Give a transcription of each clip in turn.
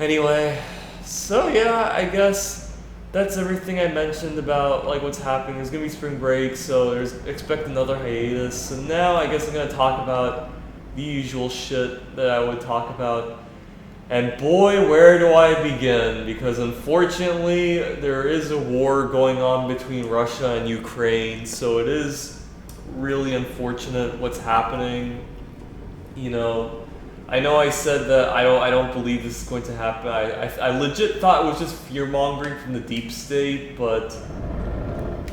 Anyway, so yeah, I guess that's everything I mentioned about like what's happening. There's gonna be spring break, so there's expect another hiatus. So now I guess I'm gonna talk about the usual shit that I would talk about. And boy, where do I begin? Because unfortunately, there is a war going on between Russia and Ukraine, so it is really unfortunate what's happening. You know I said that I don't believe this is going to happen. I legit thought it was just fear mongering from the deep state, but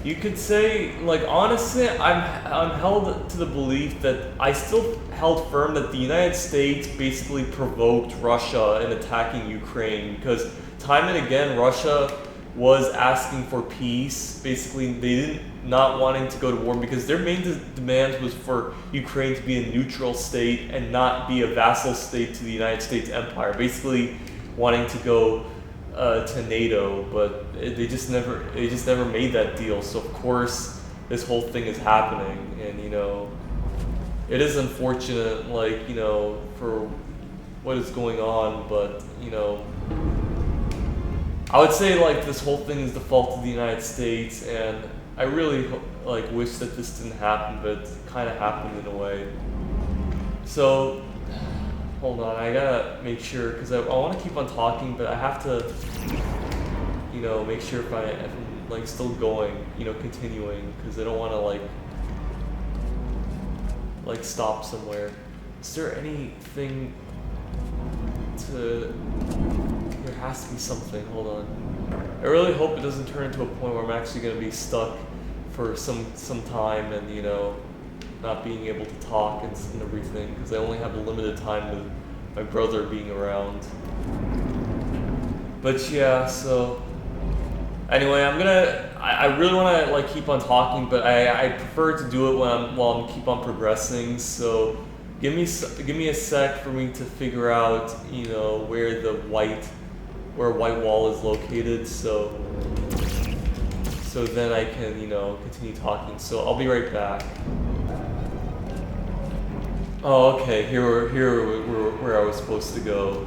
you could say, like, honestly, I'm held to the belief that I still held firm that the United States basically provoked Russia in attacking Ukraine because time and again Russia was asking for peace. Basically, they didn't not wanting to go to war because their main demand was for Ukraine to be a neutral state and not be a vassal state to the United States empire. Basically, wanting to go to NATO, but they just never made that deal. So of course, this whole thing is happening, and it is unfortunate, like for what is going on, but I would say like this whole thing is the fault of the United States, and I really like wish that this didn't happen, but it kind of happened in a way. So hold on, I gotta make sure because I want to keep on talking, but I have to make sure if I'm like still going, continuing, because I don't want to like stop somewhere. Is there anything to? There has to be something. Hold on. I really hope it doesn't turn into a point where I'm actually gonna be stuck for some time and not being able to talk and everything because I only have a limited time with my brother being around. But yeah, so anyway, I really want to like keep on talking, but I prefer to do it while I'm keep on progressing. So give me a sec for me to figure out where a white wall is located. So then I can continue talking. So I'll be right back. Oh, okay. Here where I was supposed to go.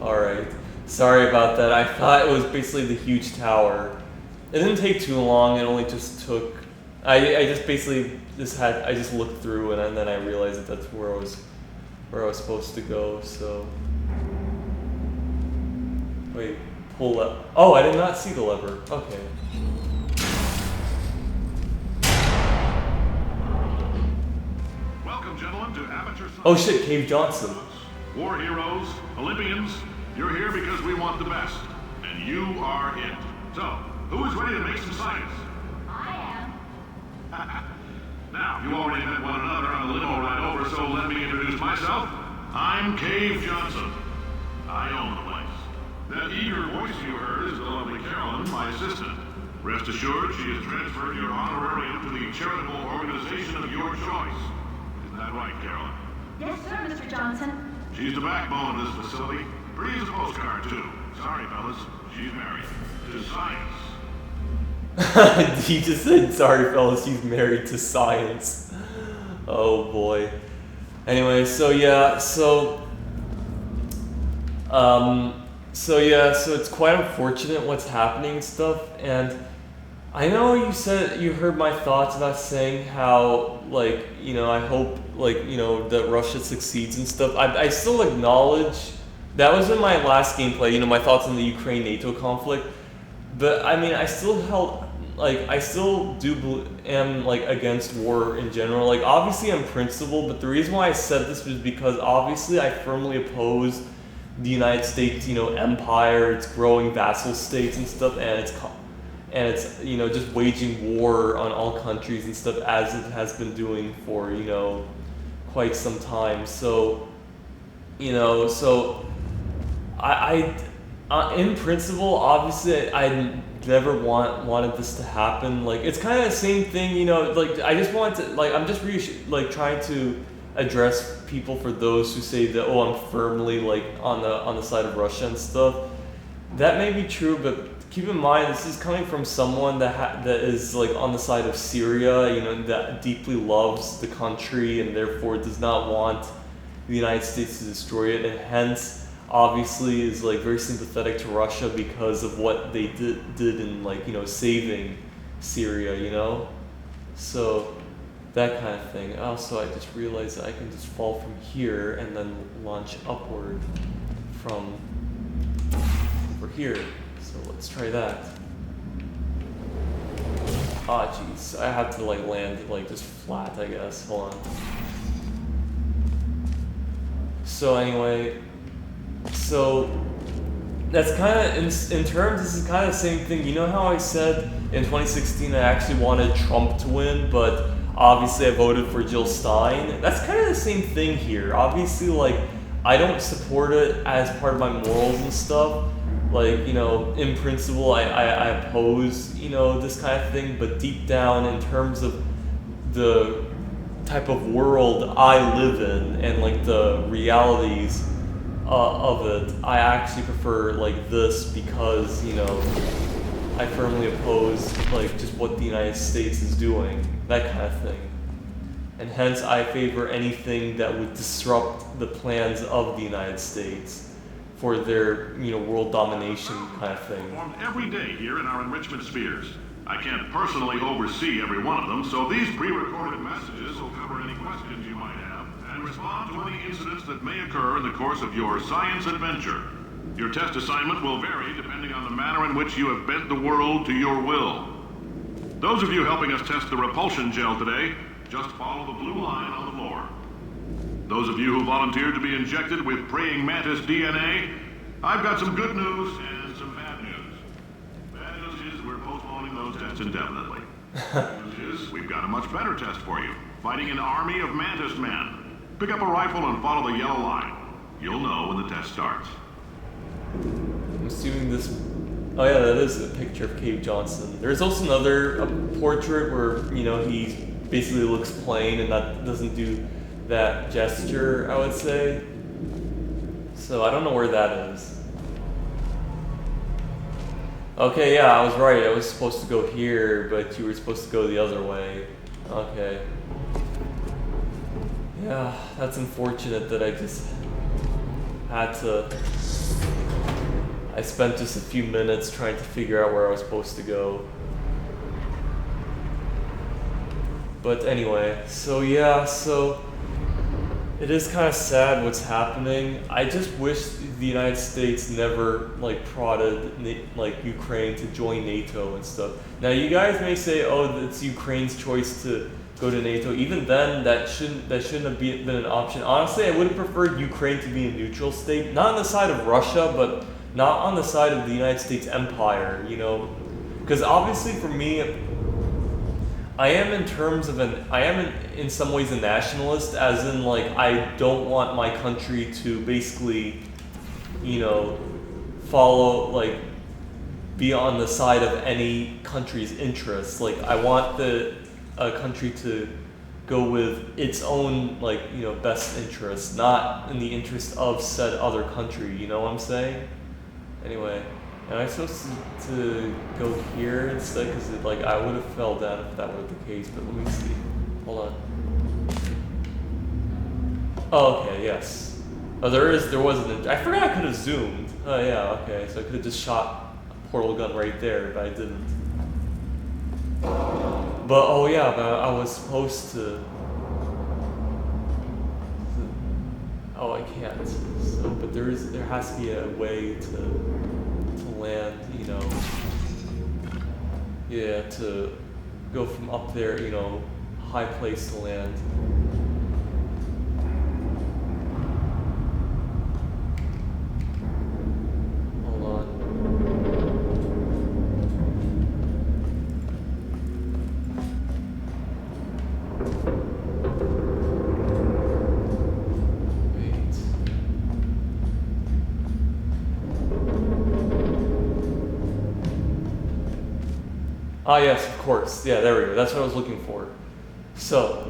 All right. Sorry about that. I thought it was basically the huge tower. It didn't take too long. It only just took. I just basically I just looked through and then I realized that that's where I was supposed to go. So wait, pull up. Oh, I did not see the lever. Okay. Welcome, gentlemen, to Amateur Science. Oh shit, Cave Johnson. War heroes, Olympians, you're here because we want the best. And you are it. So, who is ready to make some science? I am. Now, you already met one another on the limo ride over, so let me introduce myself. I'm Cave Johnson. I own the place. That eager voice you heard is the lovely Carolyn, my assistant. Rest assured, she has transferred your honorarium to the charitable organization of your choice. Isn't that right, Carolyn? Yes, sir, Mr. Johnson. She's the backbone of this facility. Pretty as a postcard, too. Sorry, fellas. She's married. To science. He just said, sorry fellas, he's married to science. Oh boy. Anyway, so it's quite unfortunate what's happening and stuff, and I know you said you heard my thoughts about saying how I hope that Russia succeeds and stuff. I still acknowledge that was in my last gameplay, my thoughts on the Ukraine-NATO conflict. But I mean, I still am against war in general. Like obviously I'm principled, but the reason why I said this was because obviously I firmly oppose the United States, empire, its growing vassal states and stuff, and it's just waging war on all countries and stuff as it has been doing for quite some time. So I in principle, obviously, I never wanted this to happen. Like, it's kind of the same thing, I just want to, I'm just trying to address people for those who say that, oh, I'm firmly, on the side of Russia and stuff. That may be true, but keep in mind, this is coming from someone that is, on the side of Syria, that deeply loves the country and therefore does not want the United States to destroy it, and hence obviously is like very sympathetic to Russia because of what they did in like saving Syria, so that kind of thing. Also, I just realized that I can just fall from here and then launch upward from over here. So let's try that. Ah, jeez, I have to like land like just flat, I guess. Hold on. So anyway, so that's kind of in terms. This is kind of the same thing. You know how I said in 2016 I actually wanted Trump to win, but obviously I voted for Jill Stein. That's kind of the same thing here. Obviously, like I don't support it as part of my morals and stuff. Like in principle, I oppose this kind of thing, but deep down, in terms of the type of world I live in and like the realities of it, I actually prefer like this because I firmly oppose like just what the United States is doing, that kind of thing, and hence I favor anything that would disrupt the plans of the United States for their world domination kind of thing. Performed every day here in our enrichment spheres. I can't personally oversee every one of them, so these pre-recorded messages will cover any questions you might have and respond to any incidents that may occur in the course of your science adventure. Your test assignment will vary depending on the manner in which you have bent the world to your will. Those of you helping us test the repulsion gel today, just follow the blue line on the floor. Those of you who volunteered to be injected with praying mantis DNA, I've got some good news and some bad news. Bad news is we're postponing those tests indefinitely. Good news is we've got a much better test for you. Fighting an army of mantis men. Pick up a rifle and follow the yellow line. You'll know when the test starts. I'm assuming this... Oh yeah, that is a picture of Cave Johnson. There's also another portrait where, he basically looks plain and that doesn't do that gesture, I would say. So I don't know where that is. Okay, yeah, I was right. I was supposed to go here, but you were supposed to go the other way. Okay. Yeah, that's unfortunate that I just had to... I spent just a few minutes trying to figure out where I was supposed to go. But anyway, so yeah, so it is kind of sad what's happening. I just wish the United States never like prodded like Ukraine to join NATO and stuff. Now you guys may say, oh, it's Ukraine's choice to go to NATO. Even then, that shouldn't have been an option. Honestly, I would have preferred Ukraine to be a neutral state, not on the side of Russia, but not on the side of the United States empire, because obviously for me, I am in some ways a nationalist, as in like I don't want my country to basically, follow like be on the side of any country's interests. Like I want a country to go with its own like best interests, not in the interest of said other country. You know what I'm saying? Anyway, am I supposed to go here instead? Because like I would have fell down if that were the case. But let me see. Hold on. Oh, okay. Yes. Oh, there wasn't. I forgot I could have zoomed. Oh yeah. Okay. So I could have just shot a portal gun right there, but I didn't. But oh yeah, but I was supposed to. Oh, I can't. So, but there has to be a way to land, yeah, to go from up there, high place to land. Hold on. Ah, yes, of course. Yeah, there we go. That's what I was looking for. So,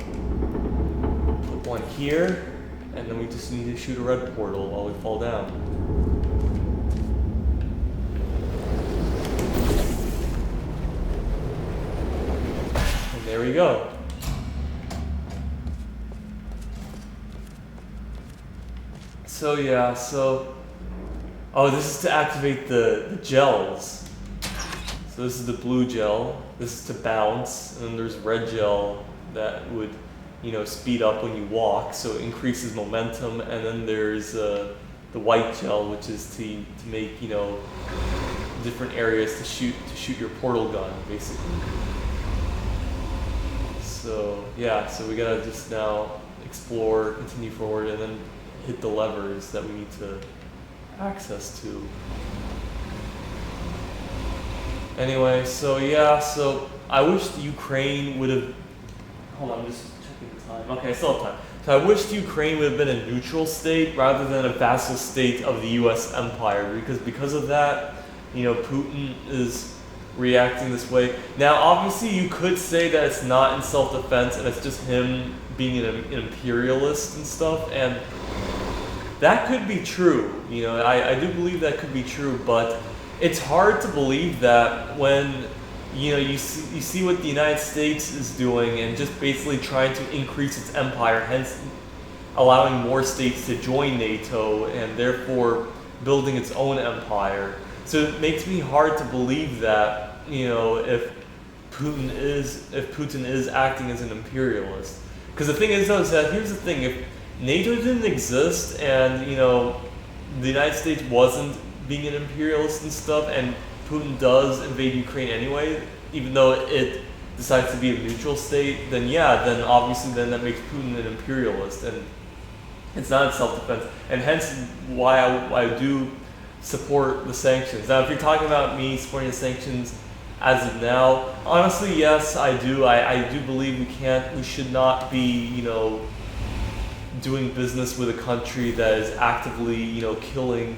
put one here, and then we just need to shoot a red portal while we fall down. And there we go. So yeah, so Oh, this is to activate the gels. So this is the blue gel. This is to bounce, and then there's red gel that would, speed up when you walk, so it increases momentum. And then there's the white gel, which is to make different areas to shoot your portal gun, basically. So yeah, so we gotta just now explore, continue forward, and then hit the levers that we need to access to. Anyway, so yeah, so I wish the Ukraine would have. Hold on, I'm just checking the time. Okay, I still have time. So I wish the Ukraine would have been a neutral state rather than a vassal state of the U.S. empire, because of that, Putin is reacting this way. Now, obviously, you could say that it's not in self-defense and it's just him being an imperialist and stuff, and that could be true. I do believe that could be true, but it's hard to believe that when you see what the United States is doing and just basically trying to increase its empire, hence allowing more states to join NATO and therefore building its own empire. So it makes me hard to believe that if Putin is acting as an imperialist. Because the thing is though, is that here's the thing: if NATO didn't exist and the United States wasn't being an imperialist and stuff, and Putin does invade Ukraine anyway, even though it decides to be a neutral state, then obviously that makes Putin an imperialist, and it's not in self-defense, and hence why I do support the sanctions. Now, if you're talking about me supporting the sanctions as of now, honestly, yes, I do. I do believe we should not be, doing business with a country that is actively, killing,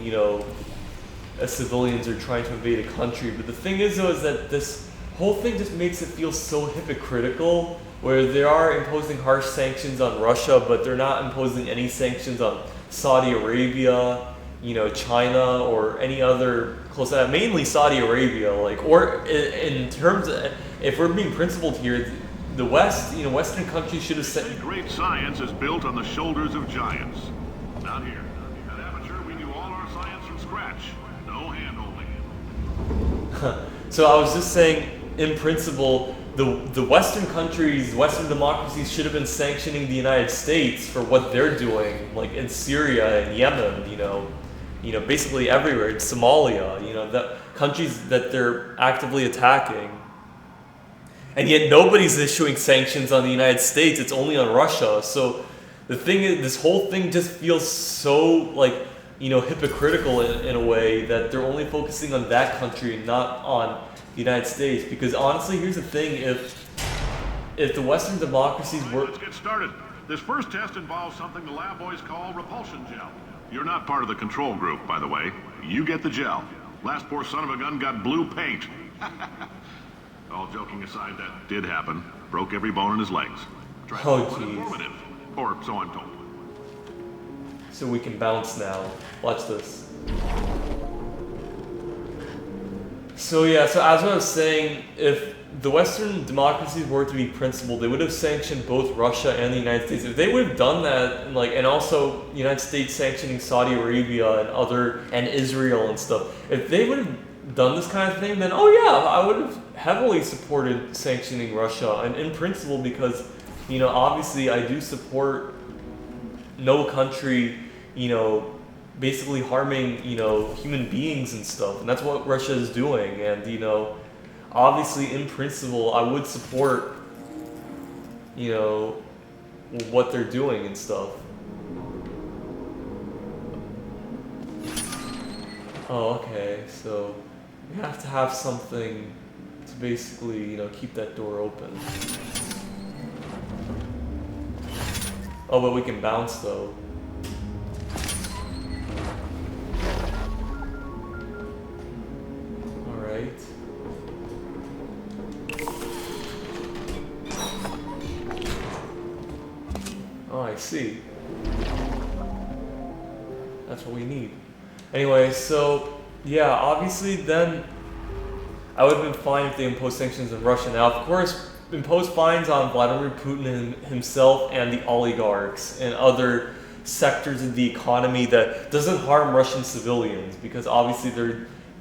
civilians or trying to invade a country. But the thing is, though, is that this whole thing just makes it feel so hypocritical, where they are imposing harsh sanctions on Russia, but they're not imposing any sanctions on Saudi Arabia, China, or any other close to that, mainly Saudi Arabia. Or in terms of, if we're being principled here, the West, Western countries should have said. Great science is built on the shoulders of giants. Not here. At Aperture, we do all our science from scratch. No hand-holding. So I was just saying, in principle, the Western countries, Western democracies should have been sanctioning the United States for what they're doing, like in Syria and Yemen, basically everywhere, in Somalia, the countries that they're actively attacking. And yet nobody's issuing sanctions on the United States, it's only on Russia. So the thing is, this whole thing just feels so hypocritical in a way, that they're only focusing on that country and not on the United States. Because honestly, here's the thing: if the Western democracies were. Let's get started. This first test involves something the lab boys call repulsion gel. You're not part of the control group, by the way. You get the gel. Last poor son of a gun got blue paint. All joking aside, that did happen. Broke every bone in his legs. Oh, jeez. Informative, or so I'm told. So we can bounce now. Watch this. So yeah, so as I was saying, if the Western democracies were to be principled, they would have sanctioned both Russia and the United States. If they would have done that, and also the United States sanctioning Saudi Arabia and Israel and stuff, if they would have done this kind of thing, then I would have heavily supported sanctioning Russia, and in principle, because obviously I do support no country basically harming human beings and stuff, and that's what Russia is doing. And obviously in principle I would support what they're doing and stuff. Oh, okay, so we have to have something to basically, keep that door open. Oh, but we can bounce though. Alright. Oh, I see. That's what we need. Anyway, so yeah, obviously then I would have been fine if they imposed sanctions on Russia. Now, of course, impose fines on Vladimir Putin himself and the oligarchs and other sectors of the economy that doesn't harm Russian civilians, because obviously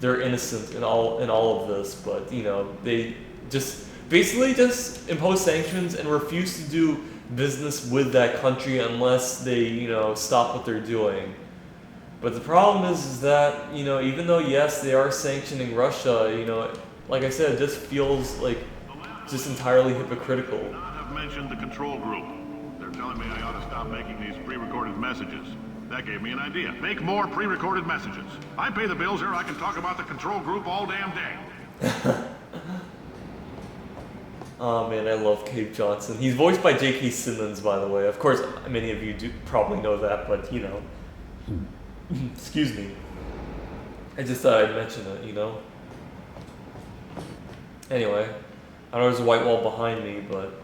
they're innocent in all of this, but you know, they just basically just impose sanctions and refuse to do business with that country unless they, you know, stop what they're doing. But the problem is that, you know, even though yes, they are sanctioning Russia, you know, like I said, it just feels like just entirely hypocritical. I've mentioned the control group. They're telling me I ought to stop making these pre-recorded messages. That gave me an idea. Make more pre-recorded messages. I pay the bills here, I can talk about the control group all damn day. Oh man, I love Cave Johnson. He's voiced by J.K. Simmons, by the way. Of course, many of you do probably know that, but you know. Excuse me. I just thought I'd mention it, you know? Anyway, I know there's a white wall behind me, but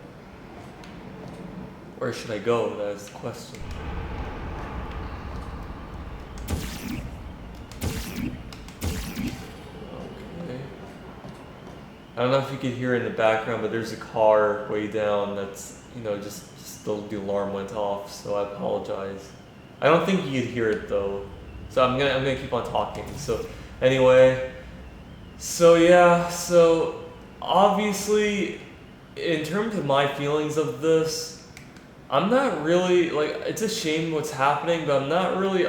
where should I go? That is the question. Okay. I don't know if you can hear in the background, but there's a car way down that's, you know, just the alarm went off, so I apologize. I don't think you could hear it though, so I'm gonna keep on talking. So anyway, so yeah, so obviously, in terms of my feelings of this, I'm not really like, it's a shame what's happening, but I'm not really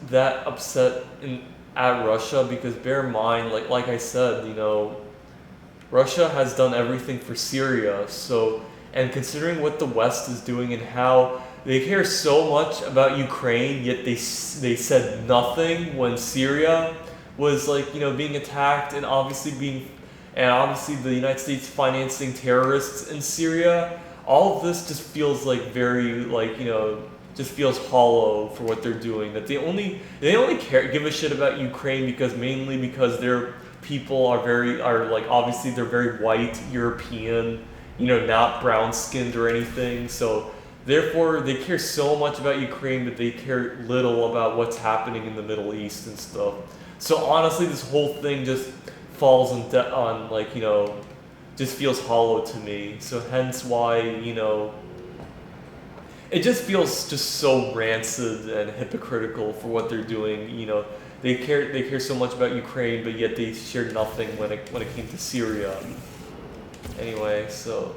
that upset at Russia, because bear in mind, like I said, you know, Russia has done everything for Syria. So, and considering what the West is doing and how they care so much about Ukraine, yet they said nothing when Syria was, like, you know, being attacked, and obviously the United States financing terrorists in Syria. All of this just feels like very, like, you know, just feels hollow for what they're doing. That they only give a shit about Ukraine mainly because their people are like, obviously they're very white, European, you know, not brown skinned or anything. So therefore, they care so much about Ukraine, but they care little about what's happening in the Middle East and stuff. So honestly, this whole thing just falls on like, you know, just feels hollow to me. So hence why, you know, it just feels just so rancid and hypocritical for what they're doing. You know, they care so much about Ukraine, but yet they shared nothing when it came to Syria. Anyway, so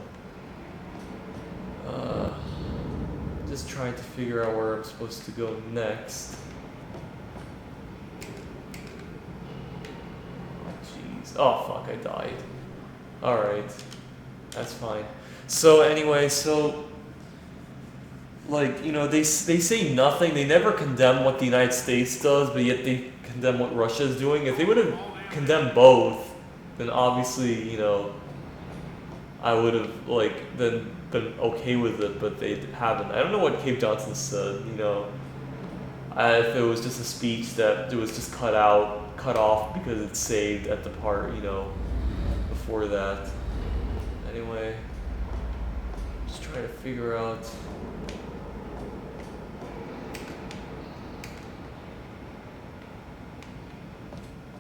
just trying to figure out where I'm supposed to go next. Oh jeez. Oh fuck, I died. Alright. That's fine. So anyway, so like, you know, they say nothing. They never condemn what the United States does, but yet they condemn what Russia is doing. If they would have condemned both, then obviously, you know, I would have like then been okay with it, but they haven't. I don't know what Cave Johnson said, you know. If it was just a speech that it was just cut off because it's saved at the part, you know, before that. Anyway, just trying to figure out.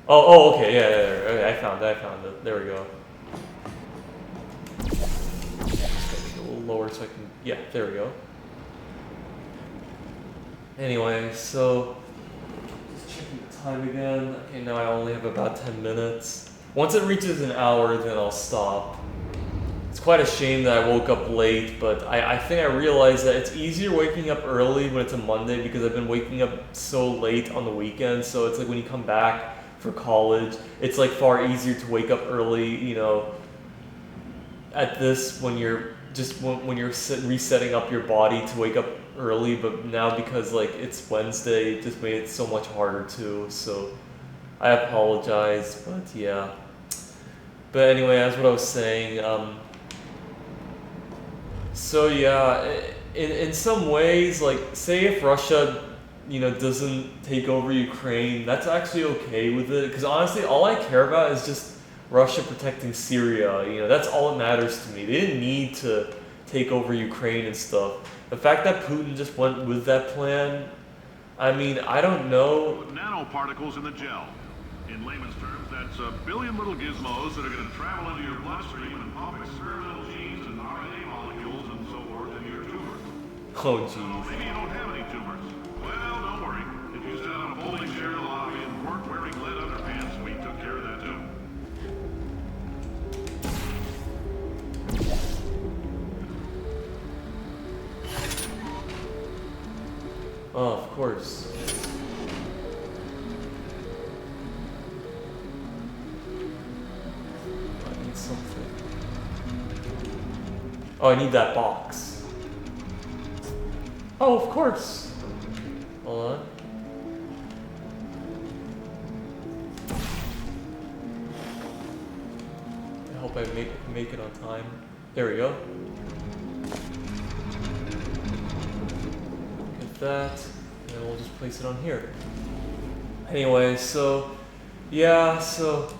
Oh, okay, yeah, okay, I found it. There we go. Just gotta make it a little lower so I can, yeah, there we go. Anyway, so, just checking the time again. Okay, now I only have about 10 minutes. Once it reaches an hour, then I'll stop. It's quite a shame that I woke up late, but I think I realized that it's easier waking up early when it's a Monday, because I've been waking up so late on the weekend. So it's like when you come back for college, it's like far easier to wake up early, you know, at this when you're resetting up your body to wake up early. But now, because like it's Wednesday, it just made it so much harder too. So I apologize, but yeah. But anyway, as what I was saying, so yeah, in some ways, like, say if Russia, you know, doesn't take over Ukraine, that's actually okay with it. Because honestly, all I care about is just Russia protecting Syria. You know, that's all that matters to me. They didn't need to take over Ukraine and stuff. The fact that Putin just went with that plan, I mean, I don't know. Nanoparticles in the gel. In layman's terms, that's a billion little gizmos that are going to travel into your bloodstream and pump experimental genes and RNA molecules and so forth into your tumor. Oh, So jeez. maybe you don't have any tumors. Well, don't worry. If you sat on a folding chair in the lobby and weren't wearing lead underpants, we took care of that too. Oh, of course. I need something. Oh, I need that box. Oh, of course. Hold on. I hope I make it on time. There we go. Get that, and then we'll just place it on here. Anyway, so yeah, so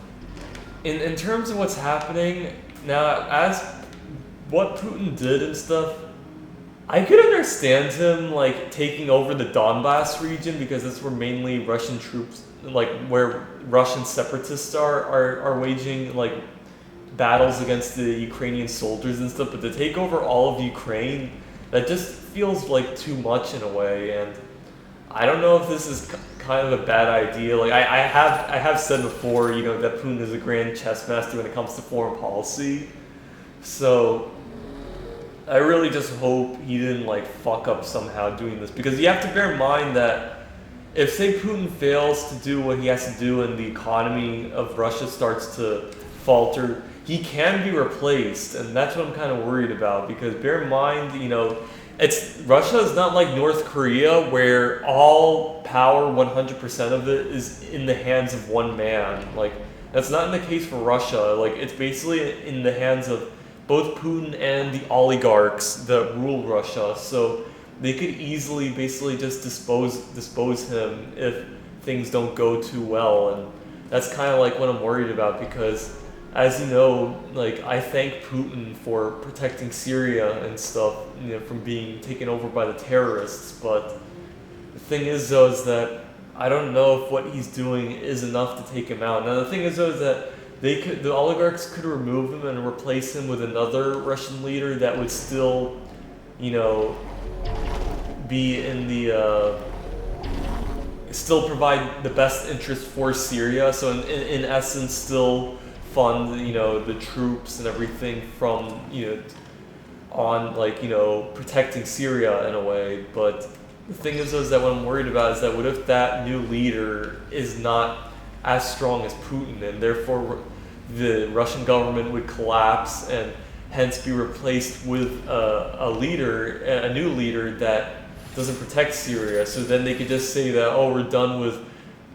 in terms of what's happening now, as what Putin did and stuff, I could understand him like taking over the Donbass region because that's where mainly Russian troops, like where Russian separatists are waging like battles against the Ukrainian soldiers and stuff. But to take over all of Ukraine, that just feels like too much in a way. And I don't know if this is kind of a bad idea. Like I have said before, you know, that Putin is a grand chess master when it comes to foreign policy. So I really just hope he didn't like fuck up somehow doing this, because you have to bear in mind that if say Putin fails to do what he has to do and the economy of Russia starts to falter, he can be replaced, and that's what I'm kind of worried about. Because bear in mind, you know, Russia is not like North Korea where all power, 100% of it, is in the hands of one man. Like that's not in the case for Russia. Like it's basically in the hands of both Putin and the oligarchs that rule Russia, so they could easily basically just dispose him if things don't go too well. And that's kind of like what I'm worried about, because as you know, like I thank Putin for protecting Syria and stuff, you know, from being taken over by the terrorists. But the thing is though is that I don't know if what he's doing is enough to take him out. Now the thing is though is that the oligarchs could remove him and replace him with another Russian leader that would still, you know, be in the still provide the best interest for Syria. So in essence, still fund, you know, the troops and everything from, you know, on like, you know, protecting Syria in a way. But the thing is that what I'm worried about is that what if that new leader is not as strong as Putin, and therefore the Russian government would collapse and hence be replaced with a new leader that doesn't protect Syria. So then they could just say that, oh, we're done with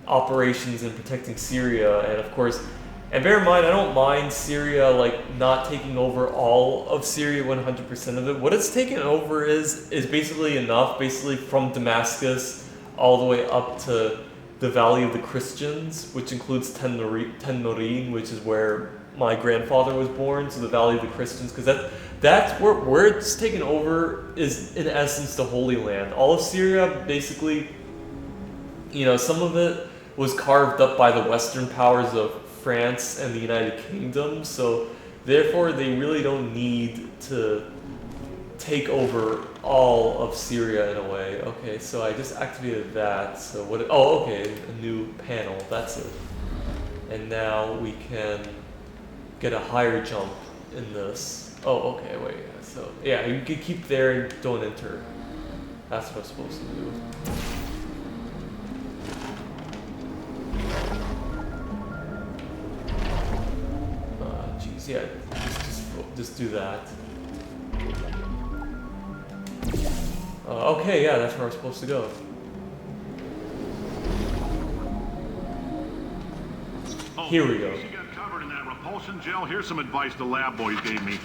operations in protecting Syria. And of course, and bear in mind, I don't mind Syria like not taking over all of Syria, 100% of it. What it's taken over is basically enough, basically from Damascus all the way up to the Valley of the Christians, which includes Ten Norin, which is where my grandfather was born. So the Valley of the Christians, because that's where it's taken over is in essence the Holy Land. All of Syria, basically, you know, some of it was carved up by the Western powers of France and the United Kingdom. So therefore, they really don't need to take over all of Syria in a way. Okay, so I just activated that. So what? Oh, okay, a new panel. That's it. And now we can get a higher jump in this. Oh, okay, wait. So yeah, you can keep there and don't enter. That's what I'm supposed to do. Jeez, yeah, just do that. Okay, yeah, that's where we're supposed to go. Here we go. You got covered in that repulsion gel. Here's some advice the lab boys gave me.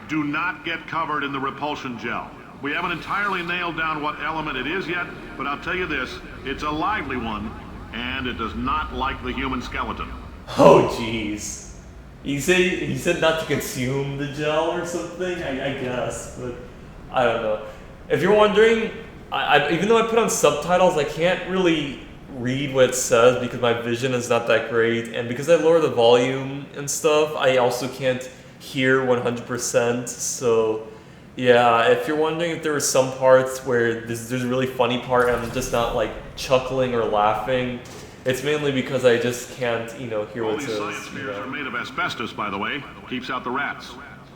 Do not get covered in the repulsion gel. We haven't entirely nailed down what element it is yet, but I'll tell you this, it's a lively one, and it does not like the human skeleton. Oh, jeez. He said not to consume the gel or something, I guess, but I don't know. If you're wondering, I even though I put on subtitles, I can't really read what it says because my vision is not that great, and because I lower the volume and stuff, I also can't hear 100%, so Yeah, if you're wondering if there were some parts where there's a really funny part and I'm just not like chuckling or laughing, it's mainly because I just can't, hear All what it these says. science spheres are made of asbestos, by the way. Keeps out the rats.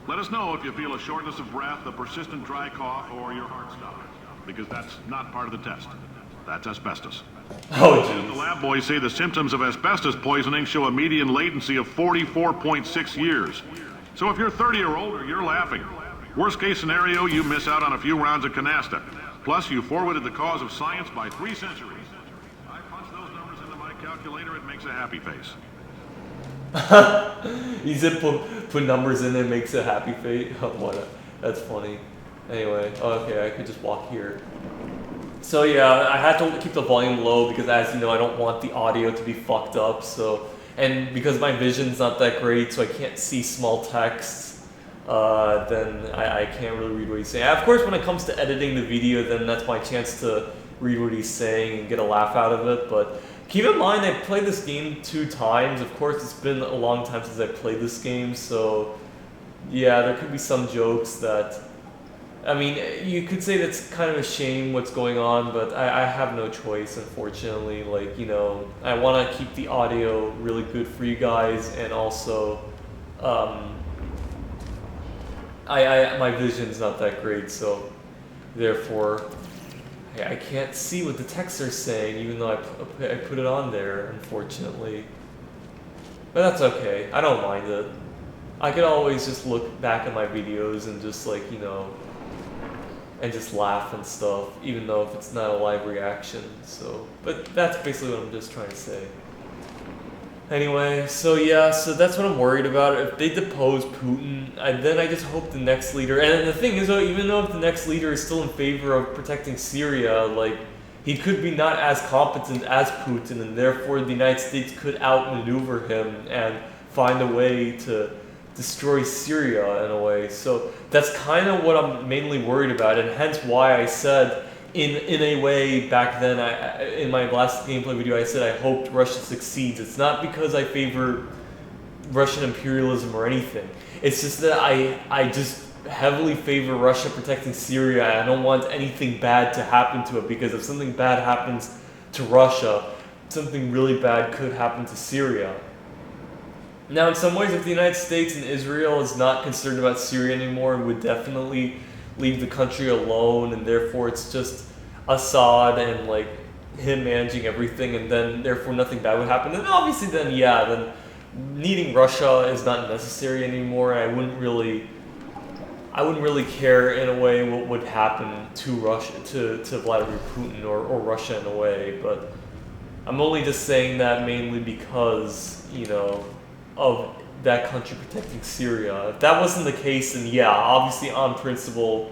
Let us know if you feel a shortness of breath, a persistent dry cough, or your heart stopping. Because that's not part of the test. That's asbestos. Oh, The jeez. lab boys say the symptoms of asbestos poisoning show a median latency of 44.6 years. So if you're 30 or older, you're laughing. Worst case scenario, you miss out on a few rounds of canasta. Plus, you forwarded the cause of science by 3 centuries. I punch those numbers into my calculator, it makes a happy face. He said put numbers in and makes a happy face. Oh, what? That's funny. Anyway, okay, I could just walk here. So yeah, I had to keep the volume low because, as you know, I don't want the audio to be fucked up. So, and because my vision's not that great, so I can't see small text. Then I can't really read what he's saying. Of course, when it comes to editing the video, then that's my chance to read what he's saying and get a laugh out of it. But keep in mind, I played this game 2 times. Of course, it's been a long time since I played this game, so yeah, there could be some jokes that, I mean, you could say that's kind of a shame what's going on, but I have no choice, unfortunately. Like, I want to keep the audio really good for you guys, and also, my vision's not that great, so therefore, I can't see what the texts are saying, even though I put it on there, unfortunately. But that's okay. I don't mind it. I could always just look back at my videos and just and just laugh and stuff, even though if it's not a live reaction. So, but that's basically what I'm just trying to say. Anyway, so yeah, so that's what I'm worried about. If they depose Putin, then I just hope the next leader. And the thing is, though, even though if the next leader is still in favor of protecting Syria, like, he could be not as competent as Putin, and therefore the United States could outmaneuver him and find a way to destroy Syria in a way. So that's kind of what I'm mainly worried about, and hence why I said, in a way, back then, in my last gameplay video, I said I hoped Russia succeeds. It's not because I favor Russian imperialism or anything. It's just that I just heavily favor Russia protecting Syria, and I don't want anything bad to happen to it, because if something bad happens to Russia, something really bad could happen to Syria. Now, in some ways, if the United States and Israel is not concerned about Syria anymore, it would definitely leave the country alone, and therefore it's just Assad and like him managing everything, and then therefore nothing bad would happen. And obviously then needing Russia is not necessary anymore. I wouldn't really care in a way what would happen to Russia, to Vladimir Putin or Russia in a way, but I'm only just saying that mainly because, of that country protecting Syria. If that wasn't the case, then yeah, obviously on principle,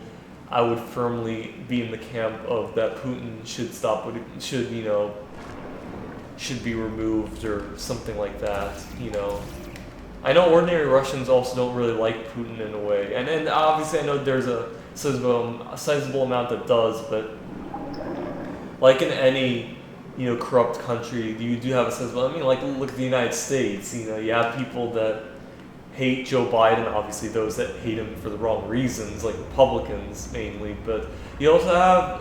I would firmly be in the camp of that Putin should stop, should be removed or something like that, I know ordinary Russians also don't really like Putin in a way, and obviously I know there's a sizable amount that does, but like in any corrupt country, you do have a sizable. I mean, like look at the United States. You have people that hate Joe Biden, obviously those that hate him for the wrong reasons, like Republicans mainly, but you also have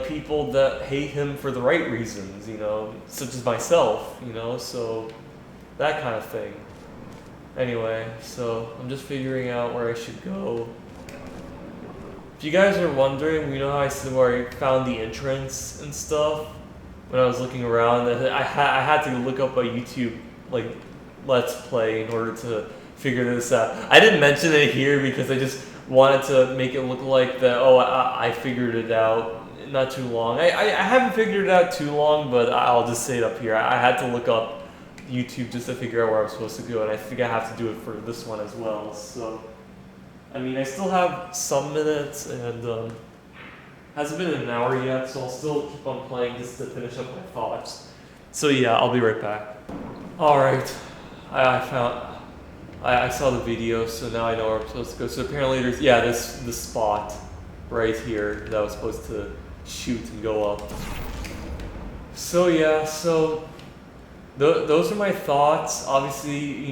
people that hate him for the right reasons, such as myself, so that kind of thing. Anyway, so I'm just figuring out where I should go. If you guys are wondering, how I said where I found the entrance and stuff when I was looking around, I had to look up a YouTube Let's Play in order to figure this out. I didn't mention it here because I just wanted to make it look like that. Oh, I figured it out not too long. I haven't figured it out too long, but I'll just say it up here. I had to look up YouTube just to figure out where I'm supposed to go, and I think I have to do it for this one as well. So, I mean, I still have some minutes, and hasn't been an hour yet, so I'll still keep on playing just to finish up my thoughts. So yeah, I'll be right back. All right, I saw the video, so now I know where I'm supposed to go. So apparently there's the spot right here that I was supposed to shoot and go up. So yeah, those are my thoughts. Obviously,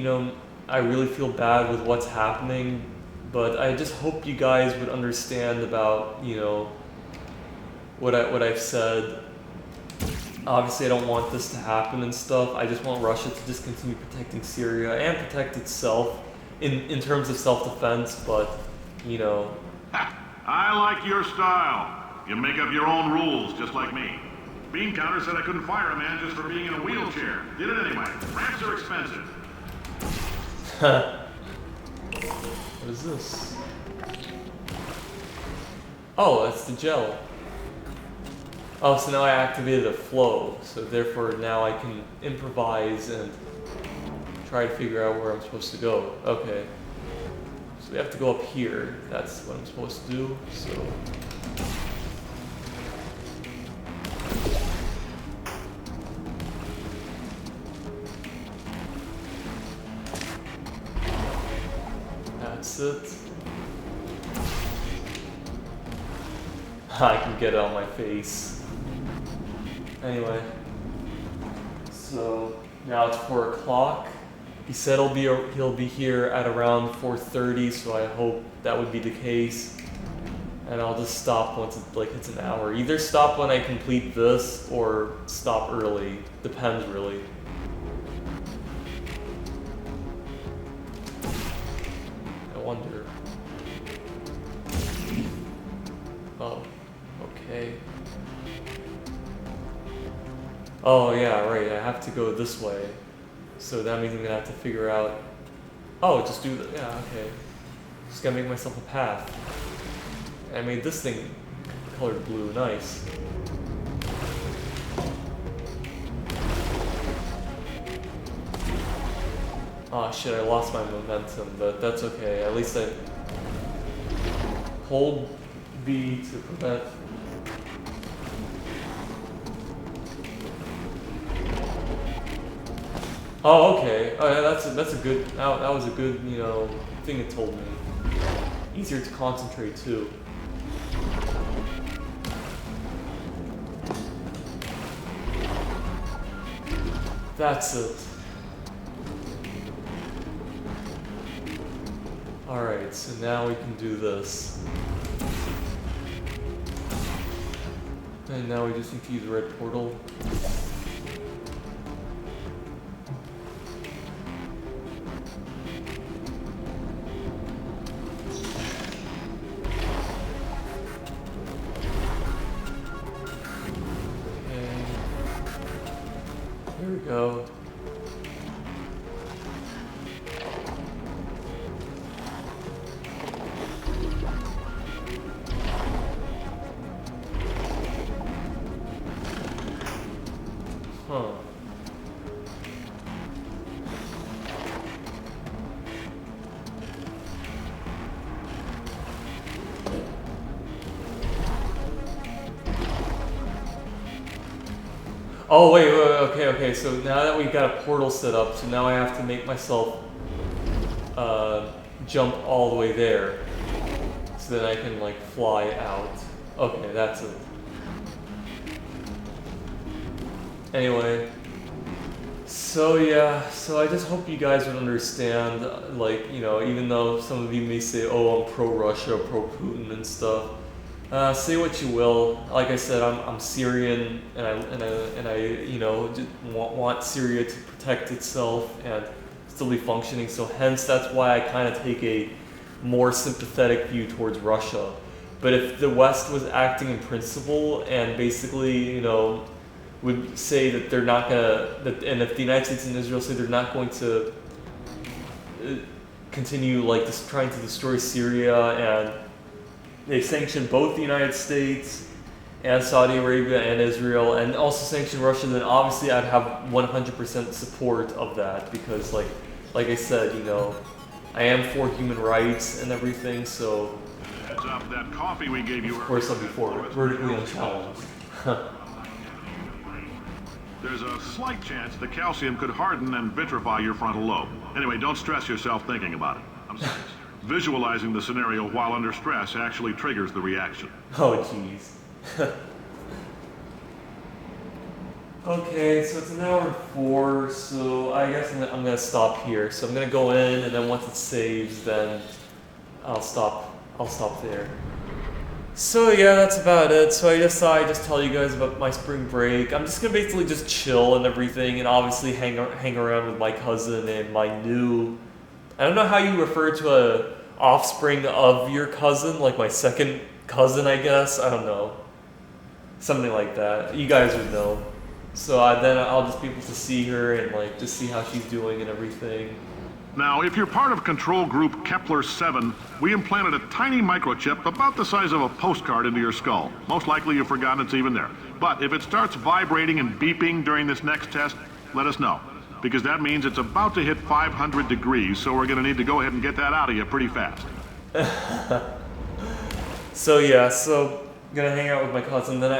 I really feel bad with what's happening, but I just hope you guys would understand about, what I've said. Obviously, I don't want this to happen and stuff. I just want Russia to just continue protecting Syria and protect itself in terms of self-defense, but, I like your style. You make up your own rules, just like me. Bean Counter said I couldn't fire a man just for being in a wheelchair. Did it anyway. Ramps are expensive. What is this? Oh, that's the gel. Oh, so now I activated a flow, so therefore now I can improvise and try to figure out where I'm supposed to go. Okay. So we have to go up here. That's what I'm supposed to do, so... That's it. I can get it on my face. Anyway. So, now it's 4 o'clock. He said he'll be here at around 4:30, so I hope that would be the case. And I'll just stop once it hits an hour. Either stop when I complete this, or stop early. Depends, really. I wonder. Oh, okay. Oh yeah, right, I have to go this way. So that means I'm gonna have to figure out... Oh, just do the... Yeah, okay. Just gotta make myself a path. I made this thing colored blue, nice. Oh shit, I lost my momentum, but that's okay. At least I... Hold B to prevent... Oh, okay. Oh, yeah, that's a good... That was a good, thing it told me. Easier to concentrate, too. That's it. Alright, so now we can do this. And now we just need to use the red portal. Here we go. Huh. Oh wait, okay. So now that we've got a portal set up, so now I have to make myself jump all the way there, so that I can fly out. Okay, that's it. Anyway, so yeah, so I just hope you guys would understand, even though some of you may say, oh, I'm pro-Russia, pro-Putin and stuff. Say what you will. Like I said, I'm Syrian, and I just want Syria to protect itself and still be functioning. So hence, that's why I kind of take a more sympathetic view towards Russia. But if the West was acting in principle and basically, would say that they're not gonna, and if the United States and Israel say they're not going to continue just trying to destroy Syria, and they sanction both the United States and Saudi Arabia and Israel, and also sanction Russia, then obviously I'd have 100% support of that, because like I said, I am for human rights and everything, so Heads up, that coffee we gave you of course I'll be for it, vertically unchallenged. There's a slight chance the calcium could harden and vitrify your frontal lobe. Anyway, don't stress yourself thinking about it. I'm serious. Visualizing the scenario while under stress actually triggers the reaction. Oh, jeez. Okay, so it's an hour and 4, so I guess I'm gonna stop here. So I'm gonna go in, and then once it saves, then I'll stop there. So yeah, that's about it. So I just thought I'd just tell you guys about my spring break. I'm just gonna basically just chill and everything, and obviously hang around with my cousin and my new. I don't know how you refer to a offspring of your cousin, like my second cousin, I guess. I don't know, something like that. You guys would know. So then I'll just be able to see her and like just see how she's doing and everything. Now, if you're part of control group Kepler-7, we implanted a tiny microchip about the size of a postcard into your skull. Most likely you've forgotten it's even there. But if it starts vibrating and beeping during this next test, let us know. Because that means it's about to hit 500 degrees, so we're going to need to go ahead and get that out of you pretty fast. So yeah, I'm gonna hang out with my cousin. Then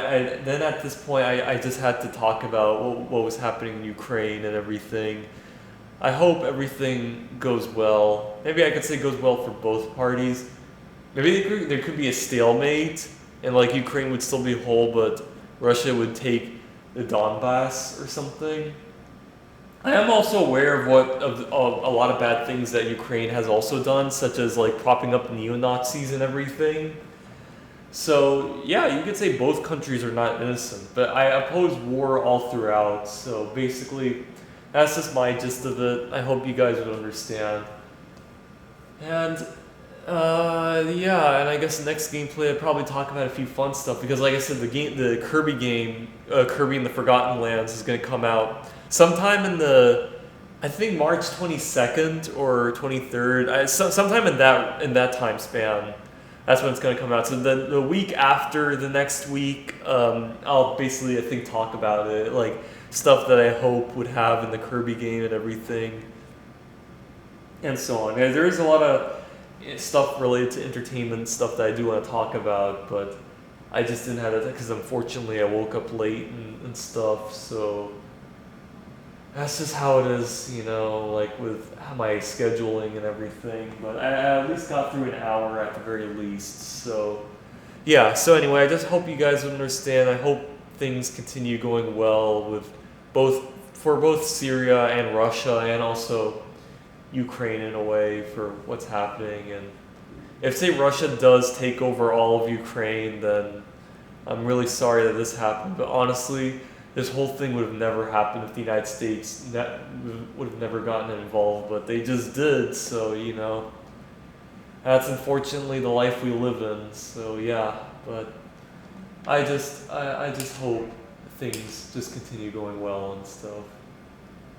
at this point, I just had to talk about what was happening in Ukraine and everything. I hope everything goes well. Maybe I could say goes well for both parties. Maybe there could be a stalemate, and like Ukraine would still be whole, but Russia would take the Donbass or something. I am also aware of a lot of bad things that Ukraine has also done, such as like propping up neo-Nazis and everything. So yeah, you could say both countries are not innocent, but I oppose war all throughout. So basically, that's just my gist of it. I hope you guys would understand. And yeah, and I guess the next gameplay I'd probably talk about a few fun stuff because, like I said, the Kirby game, Kirby and the Forgotten Lands, is going to come out sometime in I think March 22nd or 23rd. Sometime in that time span. That's when it's going to come out. So the week after the next week, I'll basically, I think, talk about it, like stuff that I hope would have in the Kirby game and everything, and so on. And there is a lot of stuff related to entertainment stuff that I do want to talk about, but I just didn't have it because unfortunately I woke up late and stuff. So that's just how it is, like with my scheduling and everything. But I at least got through an hour at the very least. So yeah, so anyway, I just hope you guys would understand. I hope things continue going well with both Syria and Russia, and also Ukraine in a way for what's happening. And if say Russia does take over all of Ukraine, then I'm really sorry that this happened. But honestly, this whole thing would have never happened if the United States would have never gotten involved, but they just did. So that's unfortunately the life we live in. So yeah, but I just hope things just continue going well and stuff.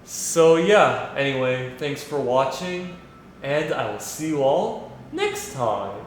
So yeah, anyway, thanks for watching, and I will see you all next time.